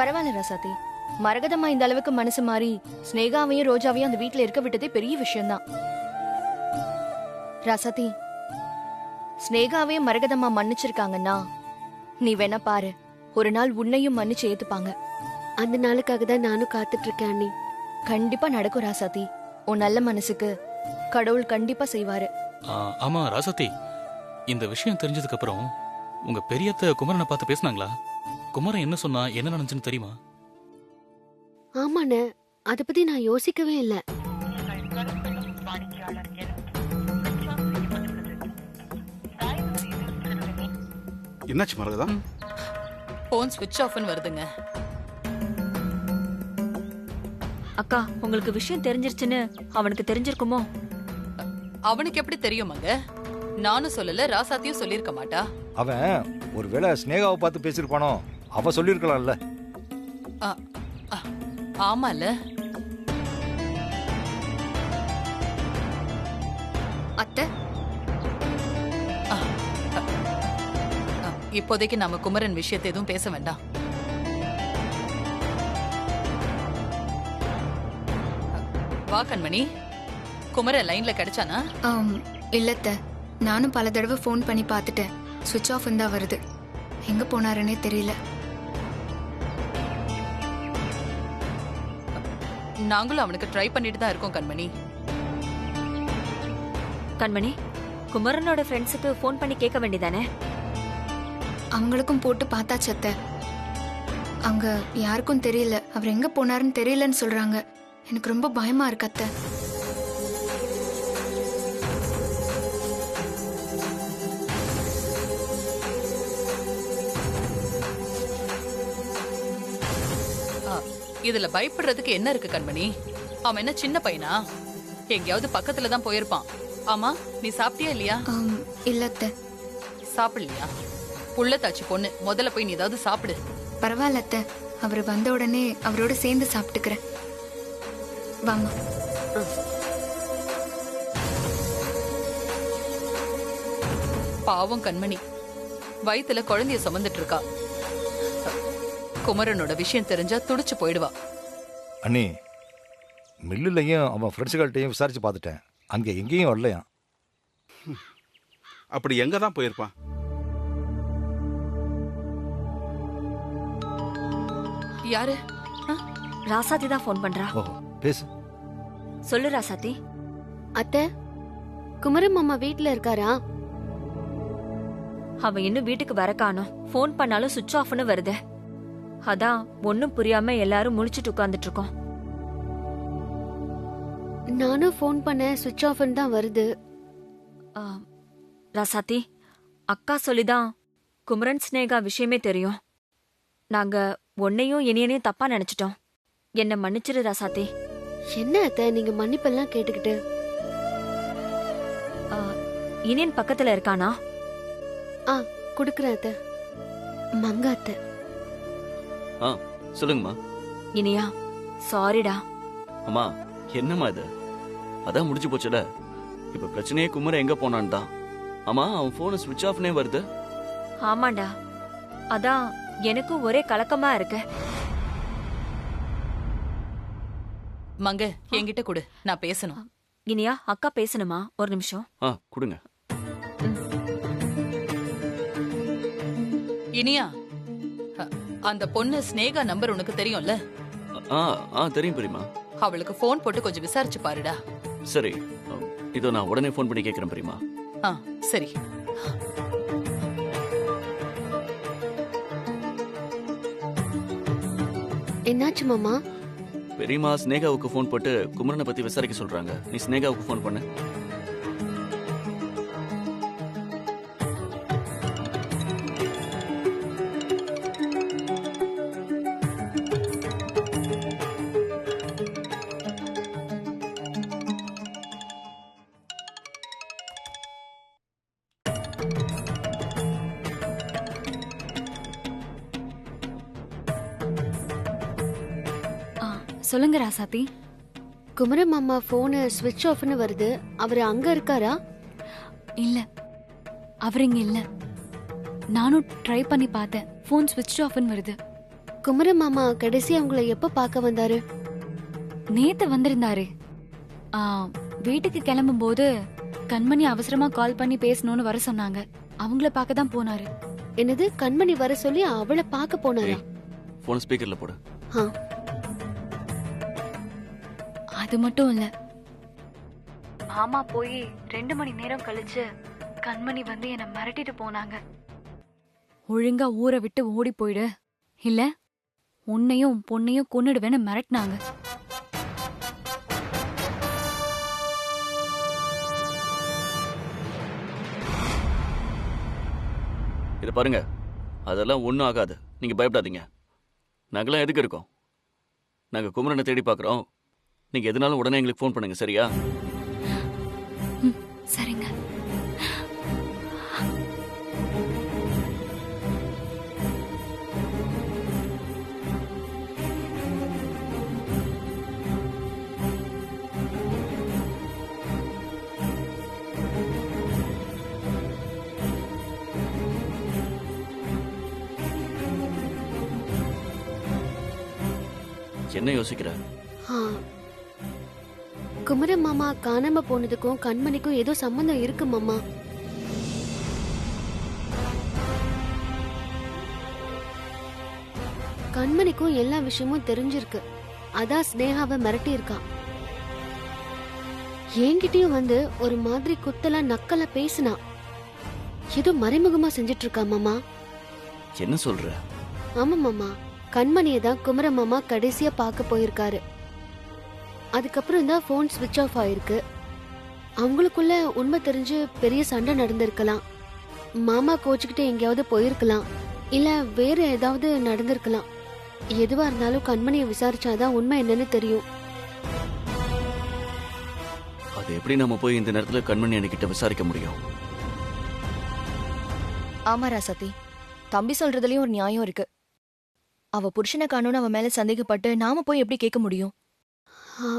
பரவாயில்ல ராசாத்தி. மரகதம்மா இந்த அளவுக்கு மனசு மாறி ஸ்னேகாவையும் ரோஜாவையும் அந்த வீட்டுல இருக்க விட்டதே பெரிய விஷயம்தான். ராசாத்தி, ஸ்னேகாவையும் மரகதம்மா மன்னிச்சிருக்காங்கன்னா நீ வேணா பாரு, ஒரு நாள் உன்னையும் மன்னிச்சு ஏத்துப்பாங்க. அந்த நாளுக்காக தான் நானும் காத்துட்டு இருக்கேன் அண்ணி. கண்டிப்பா நடக்கும் ராசாத்தி. உன் நல்ல மனசுக்கு கடவுள் கண்டிப்பா செய்வாரு. ஆமா ராசாத்தி, இந்த விஷயம் தெரிஞ்சதுக்கு அப்புறம் உங்க பெரியத்த குமரனை பார்த்து பேசினாங்களா? குமரன் என்ன சொன்னா, என்ன நடந்துச்சுன்னு தெரியுமா? ஆமாண்ணே, அத பத்தி நான் யோசிக்கவே இல்ல. என்னாச்சு மரகதா? போன் ஸ்விட்ச் ஆஃப்னு வருதுங்க. அக்கா, உங்களுக்கு விஷயம் தெரிஞ்சிருச்சுன்னு அவனுக்கு தெரிஞ்சிருக்குமோ? அவனுக்கு எப்படி தெரியுமாங்க? நானும் சொல்லல, ராசாத்தியும் சொல்லிருக்க மாட்டா. அவன் ஒருவேளை ஸ்னேகாவை பார்த்து பேசிருப்பானோ, அவ சொல்லிருக்கலாம்ல. ஆமால. அத்தை, இப்போதைக்கு நாம குமரன் விஷயத்தை எதுவும் பேச வேண்டாம். வா கண்மணி, குமரன் லைன்ல கிடைச்சானா? இல்லத்த, நானும் பல தடவை ஃபோன் பண்ணி பார்த்துட்டேன். சுவிட்ச் ஆஃப் தான் வருது. எங்க போனாருன்னே தெரியல. நாங்களும் அவனுக்கு ட்ரை பண்ணிட்டு தான் இருக்கோம் கண்மணி. கண்மணி, குமரனோட ஃப்ரெண்ட்ஸுக்கு ஃபோன் பண்ணி கேட்க வேண்டியதானே? அவங்களுக்கும் போட்டு பார்த்தாச்சு அத்தை. அங்க யாருக்கும் தெரியல, அவர் எங்க போனாருன்னு தெரியலன்னு சொல்றாங்க. எனக்கு ரொம்ப பயமா இருக்கு அத்தை. இதுல பயப்படுறதுக்கு என்ன இருக்கு கண்மணி? அவன் என்ன சின்ன பையனா? எங்கேயாவது பக்கத்துல தான் போயிருப்பான். ஆமா, நீ சாப்பிட்டியா இல்லையா? இல்ல அத்தை. சாப்பிடலையா? புள்ளத்தாச்சி பொண்ணு, முதல்ல போய் நீ ஏதாவது சாப்பிடு. பரவாயில்ல அத்தை, அவர் வந்த உடனே அவரோட சேர்ந்து சாப்பிட்டுக்கிறேன். வாமா. பாவம் கண்மணி, வயித்துல குழந்தைய சுமந்துட்டு இருக்கா. குமரனோட விஷயம் தெரிஞ்சா துடிச்சு போயிடுவா. அண்ணி, மில்லுலையும் அவன் ஃப்ரெண்ட்ஸுகள்கிட்டையும் விசாரிச்சு பார்த்துட்டேன். அங்க எங்கேயும் வரலையா. அப்படி எங்க தான் போயிருப்பான்? யாரு? ராசாத்தி தான் ஃபோன் பண்றா. ஓஹோ, பேசு. சொல்லு ராசாத்தி. அத்தை, குமரன் மாமா வீட்டுல இருக்காரா? அவன் இன்னும் வீட்டுக்கு வர காணோம். ஃபோன் பண்ணாலும் சுவிட்ச் ஆஃப்னு வருது. அதான் ஒன்னும் புரியாம எல்லாரும் முழிச்சிட்டு உட்கார்ந்துட்டு இருக்கோம். நானும் ஃபோன் பண்ண சுவிட்ச் ஆஃப்னு தான் வருது. ராசாத்தி, அக்கா சொல்லிதான் குமரன் ஸ்னேகா விஷயமே தெரியும். நாங்க உன்னையும் இனியனையும் தப்பா நினைச்சிட்டோம். என்ன மன்னிச்சிரு ராசாத்தி. என்ன அத்தை நீங்க மன்னிப்பெல்லாம் கேட்டுக்கிட்டு? இனியன் பக்கத்துல இருக்கானா? குடுக்குறேன் அத்தை. மங்க அத்தை. சொல்லுங்கம்மா. இனியா, சாரிடா. அம்மா, என்னம்மா இது? அதான் முடிஞ்சு போச்சுல. இப்ப பிரச்சனையே குமரன் எங்க போனான்னு தான். ஆமா, அவன் போன் ஸ்விட்ச் ஆஃப்னே வருது. ஆமாண்டா, அதான் எனக்கும் ஒரே கலக்கமா இருக்கு. மங்க, என்கிட்ட கொடு, நான் பேசணும். இனியா, அக்கா பேசணுமா? ஒரு நிமிஷம். கொடுங்க. இனியா, அந்த பொண்ணு ஸ்னேகா நம்பர் உனக்கு தெரியும்ல? தெரியும் பெரியமா. அவளுக்கு போன் போட்டு கொஞ்சம் விசாரிச்சு பாருடா. சரி, இதோ நான் உடனே போன் பண்ணி கேட்கிறேன் பெரியமா. சரி. என்னாச்சு மாமா? பெரியமா ஸ்னேகாவுக்கு போன் போட்டு குமரனை பத்தி விசாரிக்க சொல்றாங்க. நீ ஸ்னேகாவுக்கு போன் பண்ணு. சொல்லுங்க ராசாத்தி. குமரன் மாமா போனு ஸ்விட்ச் ஆஃப்னு வருது. அவர் அங்க இருக்காரா? இல்ல, அவர் இங்க இல்ல. நானும் ட்ரை பண்ணி பார்த்தேன். போன் ஸ்விட்ச் ஆஃப்னு வருது. குமர மாமா கடைசி அவங்கள எப்ப பார்க்க வந்தாரு? நேத்து வந்திருந்தாரு. வீட்டுக்கு கிளம்பும் போது கண்மணி அவசரமா கால் பண்ணி பேசணும்னு வர சொன்னாங்க. அவங்கள பார்க்க தான் போனாரு. என்னது, கண்மணி வர சொல்லி அவளை பார்க்க போனாரா? போன் ஸ்பீக்கர்ல போடு. ஆ. அது மட்டும் இல்ல, மாமா போய் 2 மணி நேரம் கழிச்சு கண்மணி வந்து என்ன மிரட்டிட்டு போனாங்க. ஒழுங்கா ஊரை விட்டு ஓடி போயிடு, இல்ல உன்னையும் பொண்ணையும் கொன்னுடுவேன்னு மிரட்டினாங்க. இதை பாருங்க, அதெல்லாம் ஒன்றும் ஆகாது. நீங்க பயப்படாதீங்க. நாங்களாம் எதுக்கு இருக்கோம்? நாங்க குமரனை தேடி பார்க்குறோம். நீங்க எதுனாலும் உடனே எங்களுக்கு ஃபோன் பண்ணுங்க, சரியா? சரிங்க. என்ன யோசிக்கிற? ஆ. குமர மாமா காணாம போனதுக்கும் கண்மணிக்கும் ஏதோ சம்பந்தம் இருக்கு மாமா. கண்மணிக்கும் எல்லா விஷயமும் தெரிஞ்சிருக்கு. அதான் ஸ்னேகாவை மிரட்டி இருக்கான். என்கிட்டயும் வந்து ஒரு மாதிரி குத்தலா நக்கலா பேசினா. ஏதோ மறைமுகமா செஞ்சிட்டு இருக்கா மாமா. என்ன சொல்ற? ஆமா மாமா, கண்மணியை தான் குமர மாமா கடைசியா பார்க்க போயிருக்காரு. அதுக்கப்புறம் தான் போன் ஸ்விட்ச் ஆஃப் ஆயிருக்கு. அவங்களுக்குள்ள உண்மை தெரிஞ்சு பெரிய சண்டை நடந்திருக்கலாம். மாமா கோச்சுக்கிட்டு எங்கேயாவது போயிருக்கலாம், இல்ல வேற ஏதாவது நடந்திருக்கலாம். எதுவா இருந்தாலும் கண்மணியை விசாரிச்சாதான் உண்மை என்னன்னு தெரியும். அது எப்படி நம்ம போய் இந்த நேரத்துல கண்மணி அன்னைக்கிட்ட விசாரிக்க முடியும்? ஆமா ராசாத்தி, தம்பி சொல்றதுலயும் ஒரு நியாயம் இருக்கு. அவ புருஷனை காணோன்னு அவ மேல சந்தேகப்பட்டு நாம போய் எப்படி கேட்க முடியும்? ஆ,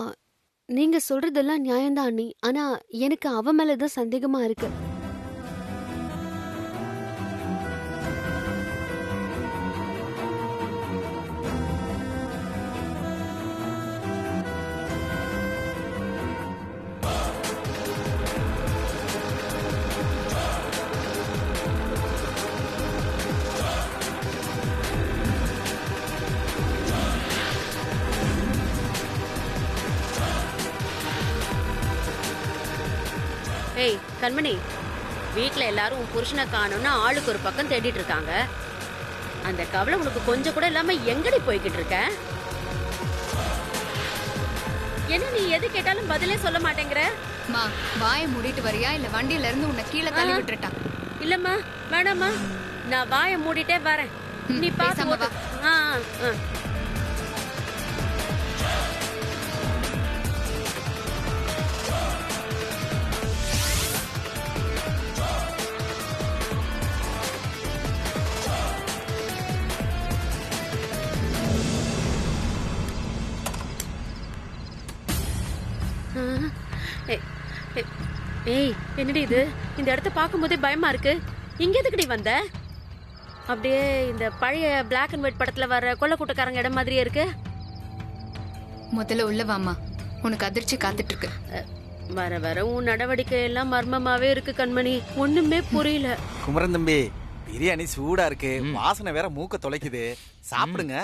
நீங்க சொல்றதெல்லாம் நியாயம்தான் அண்ணி. ஆனா எனக்கு அவ மேலதான் சந்தேகமா இருக்கு. ஏய் கண்மணி, வீட்ல எல்லாரும் உன் புருஷனை காணும்னு ஆளுக்கு ஒரு பக்கம் தேடிட்டு இருக்காங்க. அந்த கவலை உனக்கு கொஞ்சம் கூட இல்லாம எங்கடி போய்கிட்டு இருக்க? என்ன நீ எது கேட்டாலும் பதிலே சொல்ல மாட்டேங்கிற? மா, வாயை மூடிட்டு வரியா இல்ல வண்டியில இருந்து உன்னை கீழே தள்ளி விட்டுட்டா? இல்லம்மா, வேணாம்மா, நான் வாயை மூடிட்டே வரேன். நீ பாத்து பேசாம ஓட்டு. வா. ஆ, ஆ. ஏய், என்னடி இது? இந்த இடத்த பார்க்கும்போதே பயமா இருக்கு. இங்க எதுக்குடி வந்த? அப்படியே இந்த பழைய பிளாக் அண்ட் ஒயிட் படத்துல வர கொள்ள கூட்டக்காரங்க இடம் மாதிரியே இருக்கு. முதல்ல உள்ள வாமா, உனக்கு அதிர்ச்சி காத்துட்டு இருக்கு. வர வர உன் நடவடிக்கை எல்லாம் மர்மமாவே இருக்கு கண்மணி. ஒண்ணுமே புரியல. குமரன் தம்பி, பிரியாணி சூடா இருக்கு, வாசனை வேற மூக்க தொலைக்குது. சாப்பிடுங்க.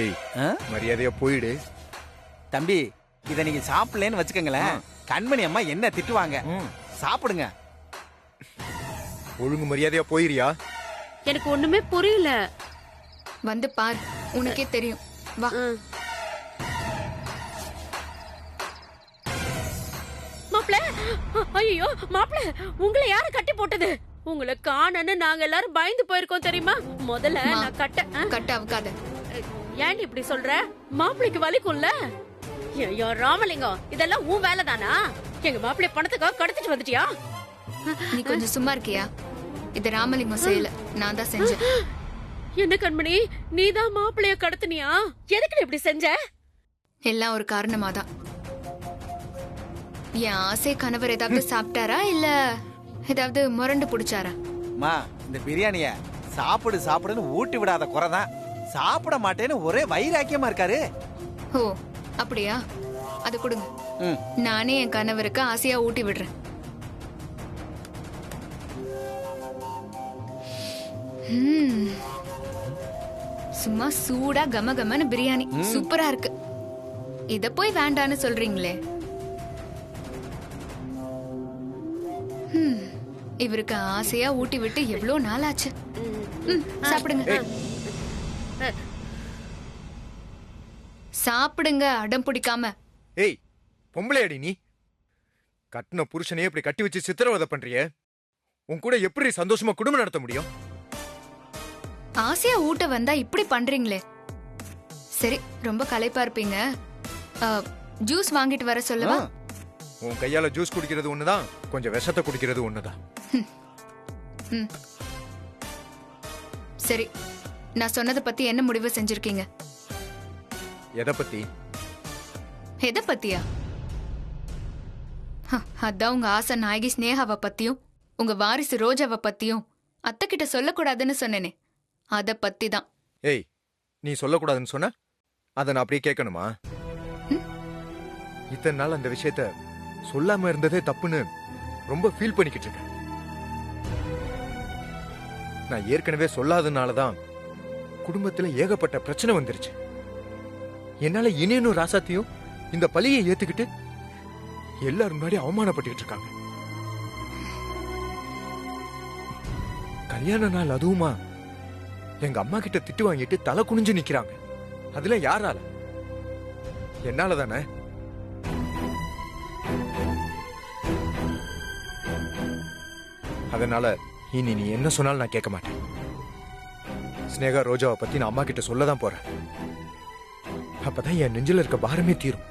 ஏய், மரியாதையா போயிடு. தம்பி, இத நீங்க சாப்பிடலன்னு வச்சுக்கங்களேன், கண்மணி அம்மா என்ன திட்டுவாங்க. சாப்பிடுங்க. ஒழுங்கு மரியாதையா போயிரியா? எனக்கு ஒண்ணுமே புரியல. வந்து பார், உனக்கே தெரியும். வா. மாப்ள, ஐயோ மாப்ள, உங்களை யாரு கட்டி போட்டது? உங்களை காணன்னு நாங்க எல்லாரும் பயந்து போயிருக்கோம் தெரியுமா? முதல்ல நான் கட்ட அவுக்காத. ஏன் இப்படி சொல்ற? மாப்பிளைக்கு வலிக்கும்ல. ஐயோ ராமலிங்கம், இதெல்லாம் உன் வேலை தானா? எங்க மாப்பிள்ளை பணத்துக்காக கடத்திட்டு வந்துட்டியா? நீ கொஞ்சம் சும்மா இருக்கியா? இது ராமலிங்கம் செய்யல, நான் தான் செஞ்சேன். என்ன கண்மணி, நீதான் மாப்பிள்ளைய கடத்தினியா? எதுக்கு இப்படி செஞ்ச? எல்லாம் ஒரு காரணமா தான். என் ஆசை கணவர் ஏதாவது சாப்பிட்டாரா இல்ல ஏதாவது முரண்டு புடிச்சாரா? மா, இந்த பிரியாணிய சாப்பிடு சாப்பிடுன்னு ஊட்டி விடாத குறைதான். சாப்பிட மாட்டேன்னு ஒரே வைராக்கியமா இருக்காரு. ஓ அப்படியா? அது கொடுங்க. நானே என் கணவருக்கு ஆசையா ஊட்டி விடுறேன். சும்மா சூடா கம கமன்னு பிரியாணி சூப்பரா இருக்கு. இத போய் வேண்டான்னு சொல்றீங்களே. இவருக்கு ஆசையா ஊட்டி விட்டு எவ்வளவு நாள் ஆச்சு. சாப்பிடுங்க சாப்பிடுங்க, அடம் பிடிக்காம. ஏய் பொம்பளையாடி நீ? கட்டின புருஷனையே இப்படி கட்டி வச்சு சித்திரவதை பண்றிய? உன் கூட எப்படி சந்தோஷமா குடும்பம் நடத்த முடியும்? ஆசையா ஊட்ட வந்தா இப்படி பண்றீங்களே. சரி, ரொம்ப களைப்பா இருப்பீங்க. ஜூஸ் வாங்கிட்டு வர சொல்லவா? உன் கையால ஜூஸ் குடிக்கிறது ஒண்ணுதான், கொஞ்சம் விஷத்தை குடிக்கிறது ஒண்ணுதான். சரி, நான் சொன்னதை பத்தி என்ன முடிவு செஞ்சிருக்கீங்க? எதை பத்தி? எதை பத்தியா? அதான் உங்க ஆசை நாயகி ஸ்னேகாவை பத்தியும் உங்க வாரிசு ரோஜாவை பத்தியும் அத்தை கிட்ட சொல்லக்கூடாதுன்னு சொன்னேனே, அத பத்தி தான். ஏய், நீ சொல்லக்கூடாதுன்னு சொன்ன அதை நான் அப்படியே கேட்கணுமா? இத்தனை நாள் அந்த விஷயத்த சொல்லாம இருந்ததே தப்புன்னு ரொம்ப ஃபீல் பண்ணிக்கிட்டு இருக்கேன். நான் ஏற்கனவே சொல்லாதனாலதான் குடும்பத்துல ஏகப்பட்ட பிரச்சனை வந்துருச்சு. என்னால இனியனும் ராசாத்தையும் இந்த பழியை ஏத்துக்கிட்டு எல்லாரும் முன்னாடி அவமானப்பட்டு இருக்காங்க. கல்யாண நாள் அதுவுமா எங்க அம்மா கிட்ட திட்டு வாங்கிட்டு தலை குனிஞ்சு நிக்கிறாங்க. அதுல யாரால? என்னால தானே. அதனால இனி நீ என்ன சொன்னாலும் நான் கேட்க மாட்டேன். ஸ்னேகா ரோஜாவை பத்தி நான் அம்மா கிட்ட சொல்லதான் போறேன். அப்பதான் என் நெஞ்சில இருக்க பாரமே தீரும்.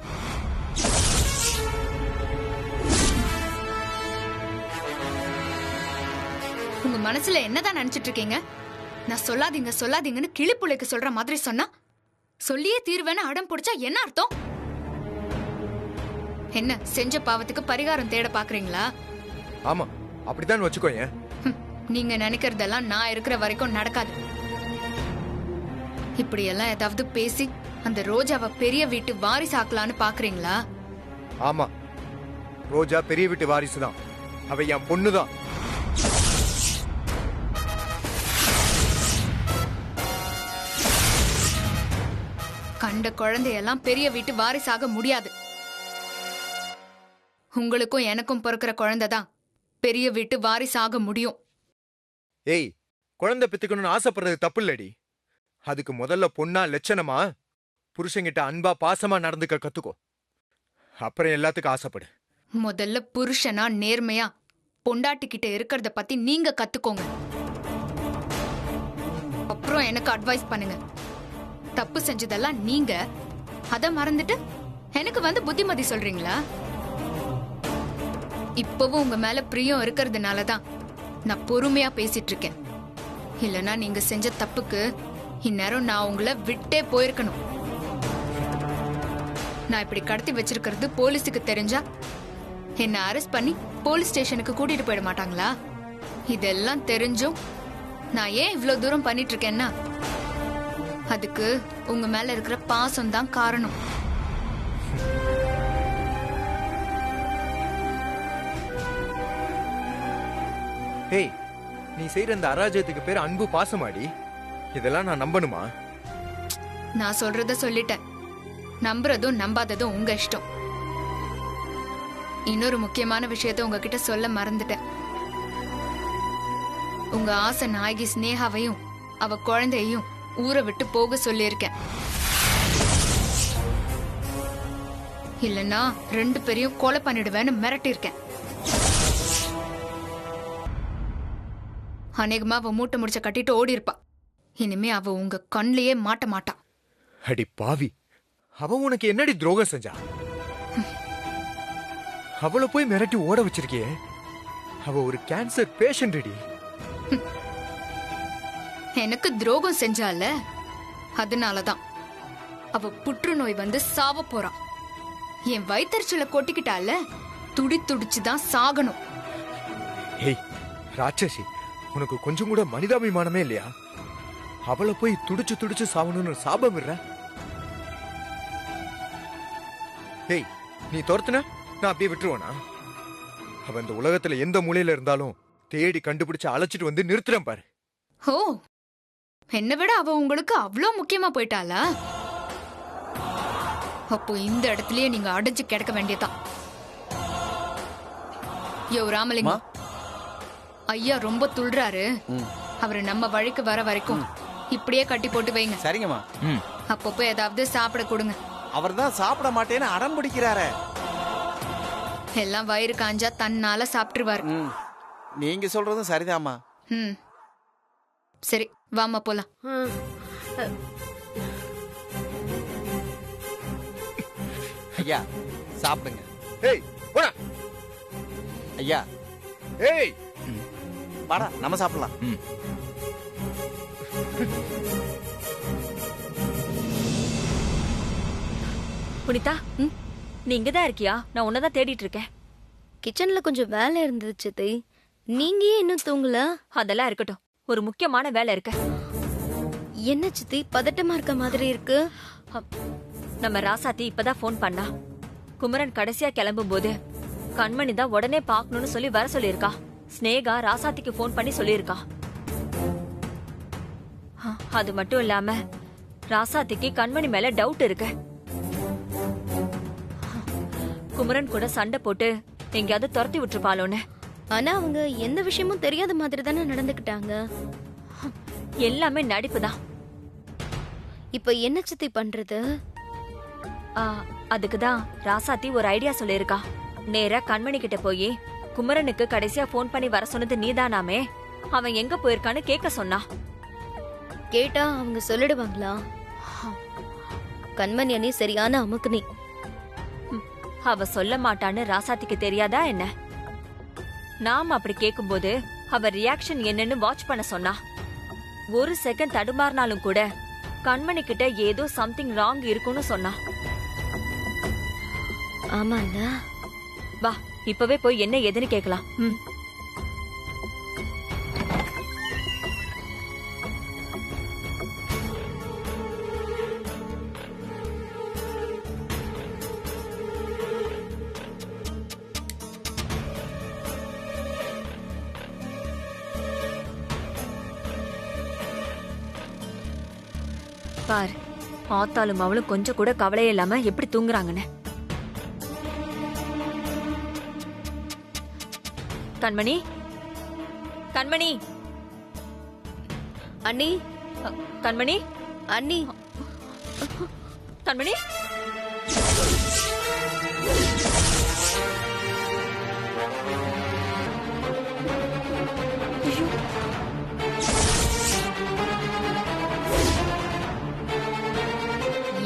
உங்க மனசுல என்னதான் நினைச்சிட்டு இருக்கீங்க? நான் சொல்லாதீங்க சொல்லாதீங்கன்னு கிளிப்புள்ளைக்கு சொல்ற மாதிரி சொன்னா சொல்லியே தீர்வேன்னு அடம் பிடிச்சா என்ன அர்த்தம்? என்ன செஞ்ச பாவத்துக்கு பரிகாரம் தேட பாக்குறீங்களா? ஆமா, அப்படிதான் வச்சுக்கோங்க. நீங்க நினைக்கிறதெல்லாம் நான் இருக்கிற வரைக்கும் நடக்காது. இப்படி எல்லாம் ஏதாவது பேசி அந்த ரோஜாவை பெரிய வீட்டு வாரிசு ஆக்கலான்னு பாக்குறீங்களா? ஆமா, ரோஜா பெரிய வீட்டு வாரிசுதான். அவ என் பொண்ணுதான். கண்ட குழந்தையெல்லாம் பெரிய வீட்டு வாரிசாக முடியாது. உங்களுக்கும் எனக்கும் பிறக்கிற குழந்தைதான் பெரிய வீட்டு வாரிசாக முடியும். ஏய், குழந்தை பெத்துக்கணும்னு ஆசைப்படுறது தப்பு இல்லடி. அதுக்கு முதல்ல பொண்ணா லட்சணமா புருஷங்கிட்ட அன்பா பாசமா நடந்துக்க கத்துக்கோ. அப்புறம் எல்லாத்துக்கும் ஆசைப்படு. முதல்ல புருஷனா நேர்மையா பொண்டாட்டி கிட்ட இருக்கிறத பத்தி நீங்க கத்துக்கோங்க. அப்புறம் எனக்கு அட்வைஸ் பண்ணுங்க. தப்பு செஞ்சதெல்லாம் நீங்க, அத மறந்துட்டு எனக்கு வந்து புத்திமதி சொல்றீங்களா? இப்பவும் உங்க மேல பிரியம் இருக்கிறதுனாலதான் நான் பொறுமையா பேசிட்டு இருக்கேன். இல்லனா நீங்க செஞ்ச தப்புக்கு இந்நேரம் நான் உங்களை விட்டே போயிருக்கணும். நான் இப்படி கடத்தி வச்சிருக்கிறது போலீஸுக்கு தெரிஞ்சா என்ன அரெஸ்ட் பண்ணி போலீஸ் ஸ்டேஷனுக்கு கூட்டிட்டு போயிட மாட்டாங்களா? இதெல்லாம் தெரிஞ்சும் நான் ஏன் இவ்வளவு தூரம் பண்ணிட்டு இருக்கேன்னா அதுக்கு உங்க மேல இருக்கிற பாசம் தான் காரணம். ஏய், நீ செய்யற அந்த அராஜகத்துக்கு பேர் அன்பு பாசமாடி. இதெல்லாம் நான் நம்பணுமா? நான் சொல்றத சொல்லிட்டேன். நம்புறதும் நம்பாததும் உங்க இஷ்டம். இன்னொரு முக்கியமான விஷயத்த உங்ககிட்ட சொல்ல மறந்துட்டேன். உங்க ஆசை நாயகி ஸ்னேகாவையும் அவ குழந்தையையும் ஊரை விட்டு போக சொல்லியிருக்கேன். இல்லனா 2 பேரையும் கொலை பண்ணிடுவேன்னு மிரட்டிருக்கேன். அநேகமா அவ மூட்டை முடிச்ச கட்டிட்டு ஓடி இருப்பா. இனிமே அவ உங்க கண்ணிலேயே மாட்ட மாட்டா. அடி பாவி, அவ உனக்கு என்னடி துரோகம் செஞ்சா? அவளை போய் மிரட்டி ஓட வச்சிருக்கியே. அவ ஒரு கேன்சர் பேஷண்ட் அடி. எனக்கு துரோகம் செஞ்சால, அதனாலதான் அவ புற்றுநோய் வந்து சாவ போறா. என் வயித்தறிச்சல கொட்டிக்கிட்டால துடி துடிச்சுதான் சாகணும். ஏய் ராட்சசி, உனக்கு கொஞ்சம் கூட மனிதாபிமானமே இல்லையா? அவளை போய் துடிச்சு துடிச்சு சாவணும்னு சாபம் விடுற. ஏய், நீ துரத்துன நான் அப்படியே விட்டுருவானா? அவன் இந்த உலகத்துல எந்த மூலையில இருந்தாலும் தேடி கண்டுபிடிச்சு அழைச்சிட்டு வந்து நிறுத்துறேன் பாரு. ஓ, என்னை விட அவ உங்களுக்கு அவ்வளோ முக்கியமா போயிட்டாளா? அப்போ இந்த இடத்துலயே நீங்க அடைஞ்சு கிடக்க வேண்டியதான். யோ ராமலிங்கம், ஐயா ரொம்ப துள்றாரு. அவரு நம்ம வழிக்கு வர வரைக்கும் இப்படியே கட்டி போட்டு வைங்க. சரிங்கம்மா. அப்பப்போ ஏதாவது சாப்பிட கொடுங்க. அவர் தான் சாப்பிட மாட்டேன்னு அடம் பிடிக்கிறாரு. எல்லாம் வயிறு காஞ்சா தன்னால சாப்பிட்டுருவாரு. நீங்க சொல்றதும் சரிதாம்மா. சரி, வாமா போலாம். ஐயா சாப்பிடுங்க. ஏய் போடா. ஐயா ஏய் வாடா, நம்ம சாப்பிடலாம். புனிதா, நீ இங்கதான் இருக்கியா? நான் உன்னதான் தேடிட்டு இருக்கேன். கிச்சன்ல கொஞ்சம் வேலை இருந்தது சித்தி. நீங்க ஏன் இன்னும் தூங்கல? அதெல்லாம் இருக்கட்டும், ஒரு முக்கியமான வேலை இருக்கு. என்ன சித்தி பதட்டமா இருக்க மாதிரி இருக்கு? நம்ம ராசாத்தி இப்பதான் போன் பண்ணா. குமரன் கடைசியா கிளம்பும் போது கண்மணி தான் உடனே பாக்கணும்னு சொல்லி வர சொல்லியிருக்கா. ஸ்னேகா ராசாத்திக்கு போன் பண்ணி சொல்லியிருக்கா. அது மட்டும் இல்லாம ராசாத்திக்கு கண்மணி மேல டவுட் இருக்கு. குமரன் கூட சண்டை போட்டு எங்கேயாவது துரத்தி விட்டுருப்பாளோன்னு. ஆனா அவங்க எந்த விஷயமும் தெரியாத மாதிரி தானே நடந்துக்கிட்டாங்க. எல்லாமே நடிப்புதான். இப்ப என்ன சித்தி பண்றது? அதுக்குதான் ராசாத்தி ஒரு ஐடியா சொல்லியிருக்கா. நேரா கண்மணி கிட்ட போய் குமரனுக்கு கடைசியா போன் பண்ணி வர சொன்னது நீதானாமே, அவன் எங்க போயிருக்கான்னு கேட்க சொன்னா. கேட்டா அவங்க சொல்லிடுவாங்களா? கண்மணி அணி சரியான அமுக்குனி. அவ சொல்ல மாட்டான்னு ராசாத்திக்கு தெரியாதா என்ன? நாம அப்படி கேக்கும்போது அவ ரியாக்ஷன் என்னன்னு வாட்ச் பண்ண சொன்னா. ஒரு செகண்ட் தடுமாறினாலும் கூட கண்மணி கிட்ட ஏதோ சம்திங் ராங் இருக்குன்னு சொன்னா. ஆமால, வா இப்பவே போய் என்ன ஏதுன்னு கேக்கலாம். பார், ஆத்தாலும் அவளும் கொஞ்சம் கூட கவலையே இல்லாம எப்படி தூங்குறாங்கன்னு. கண்மணி, கண்மணி, அண்ணி, கண்மணி, அண்ணி, கண்மணி.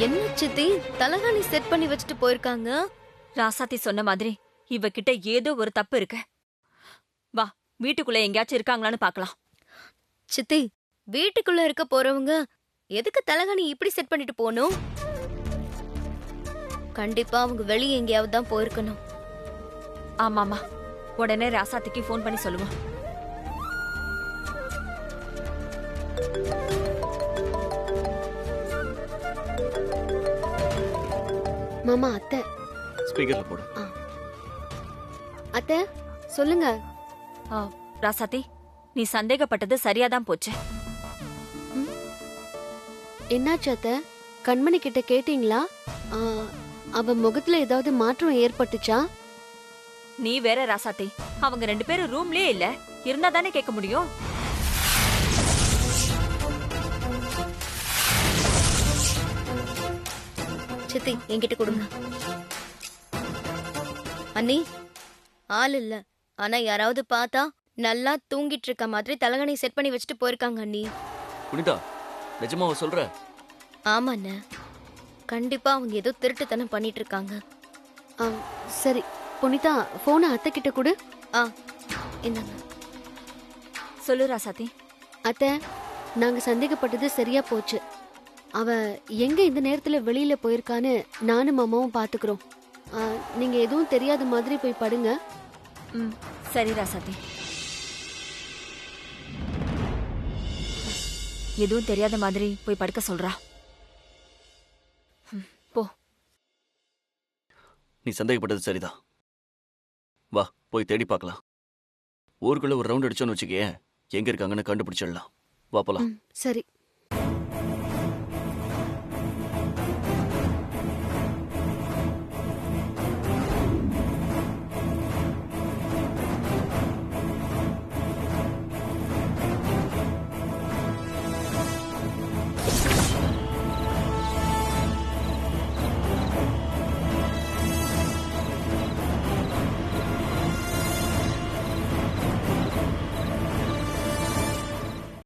என்ன சித்தி தலகாணி செட் பண்ணி வச்சுட்டு போயிருக்காங்க? ராசாத்தி சொன்ன மாதிரி இவகிட்ட ஏதோ ஒரு தப்பு இருக்கு. வா வீட்டுக்குள்ள எங்கேயாச்சும் இருக்காங்களான்னு பாக்கலாம். சித்தி, வீட்டுக்குள்ள இருக்க போறவங்க எதுக்கு தலகாணி இப்படி செட் பண்ணிட்டு போகணும்? கண்டிப்பா அவங்க வெளியே எங்கேயாவது தான் போயிருக்கணும். ஆமாமா, உடனே ராசாத்திக்கு போன் பண்ணி சொல்லுவோம். மாமா, அத்தை. ஸ்பீக்கர்ல போடு. அத்தை சொல்லுங்க. ராசாத்தி, நீ சந்தேகப்பட்டது சரியாதான் போச்சு. என்னாச்சு அத்தை? கண்மணி கிட்ட கேட்டீங்களா? அவ முகத்துல ஏதாவது மாற்றம் ஏற்பட்டுச்சா? நீ வேற ராசாத்தி, அவங்க 2 பேரும் ரூம்லயே இல்ல, இருந்தா தானே கேட்க முடியும். சித்தி என்கிட்ட கொடுங்க. அண்ணி, ஆள் இல்ல, ஆனா யாராவது பார்த்தா நல்லா தூங்கிட்டு இருக்க மாதிரி தலகாணி செட் பண்ணி வச்சுட்டு போயிருக்காங்க அண்ணி. புனிதா, நிஜமாவா சொல்ற? ஆமாண்ண, கண்டிப்பா அவங்க ஏதோ திருட்டுத்தனம் பண்ணிட்டு இருக்காங்க. சரி புனிதா, போனை அத்தை கிட்ட கொடு. இந்தாங்க. சொல்லு ராசாத்தி. அத்தை, நாங்க சந்தேகப்பட்டது சரியா போச்சு. அவ எங்க இந்த நேரத்துல வெளியில போயிருக்கான்னு நானும் மாமாவும் பாத்துக்கிறோம். நீங்க எதுவும் தெரியாத மாதிரி போய் படுங்க. சரி ராசாத்தி. எதுவும் தெரியாத மாதிரி போய் படுக்க சொல்றா. போ. நீ சந்தேகப்பட்டது சரிதான். வா போய் தேடி பார்க்கலாம். ஊருக்குள்ள ஒரு ரவுண்ட் அடிச்சோன்னு வச்சுக்கே, எங்க இருக்காங்கன்னு கண்டுபிடிச்சிடலாம். வா போலாம். சரி.